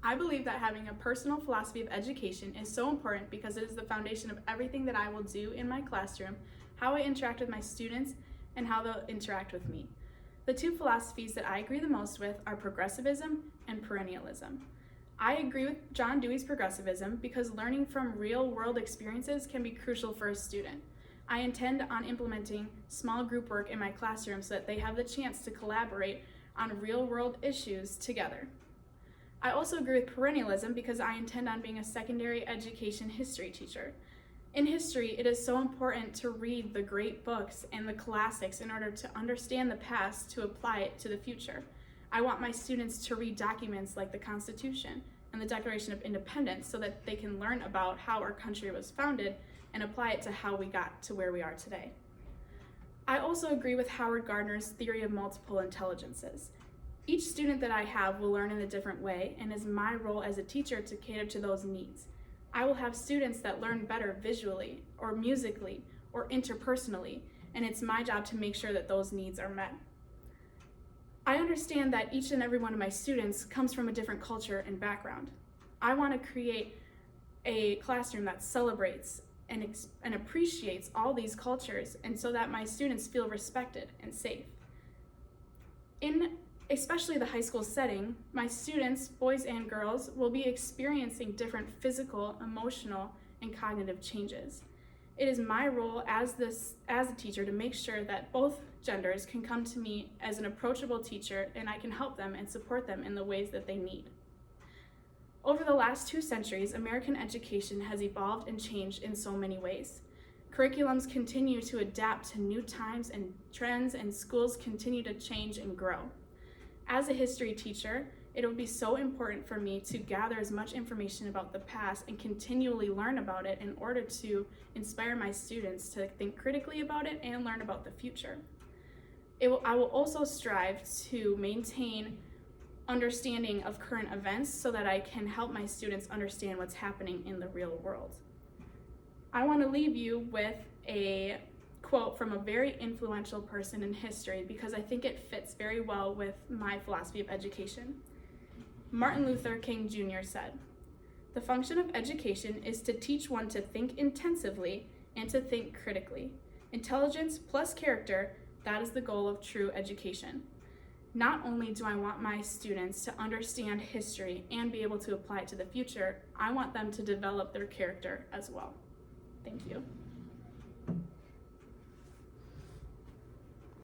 I believe that having a personal philosophy of education is so important because it is the foundation of everything that I will do in my classroom, how I interact with my students, and how they'll interact with me. The two philosophies that I agree the most with are progressivism and perennialism. I agree with John Dewey's progressivism because learning from real-world experiences can be crucial for a student. I intend on implementing small group work in my classroom so that they have the chance to collaborate on real-world issues together. I also agree with perennialism because I intend on being a secondary education history teacher. In history, it is so important to read the great books and the classics in order to understand the past to apply it to the future. I want my students to read documents like the Constitution and the Declaration of Independence so that they can learn about how our country was founded and apply it to how we got to where we are today. I also agree with Howard Gardner's theory of multiple intelligences. Each student that I have will learn in a different way, and it is my role as a teacher to cater to those needs. I will have students that learn better visually, or musically, or interpersonally, and it's my job to make sure that those needs are met. I understand that each and every one of my students comes from a different culture and background. I want to create a classroom that celebrates and appreciates all these cultures, and so that my students feel respected and safe. In especially the high school setting, my students, boys and girls, will be experiencing different physical, emotional, and cognitive changes. It is my role as a teacher to make sure that both genders can come to me as an approachable teacher, and I can help them and support them in the ways that they need. Over the last 2 centuries, American education has evolved and changed in so many ways. Curriculums continue to adapt to new times and trends, and schools continue to change and grow. As a history teacher, it will be so important for me to gather as much information about the past and continually learn about it in order to inspire my students to think critically about it and learn about the future. I will also strive to maintain understanding of current events so that I can help my students understand what's happening in the real world. I want to leave you with a quote from a very influential person in history because I think it fits very well with my philosophy of education. Martin Luther King Jr. said, "The function of education is to teach one to think intensively and to think critically. Intelligence plus character, that is the goal of true education." Not only do I want my students to understand history and be able to apply it to the future, I want them to develop their character as well. Thank you.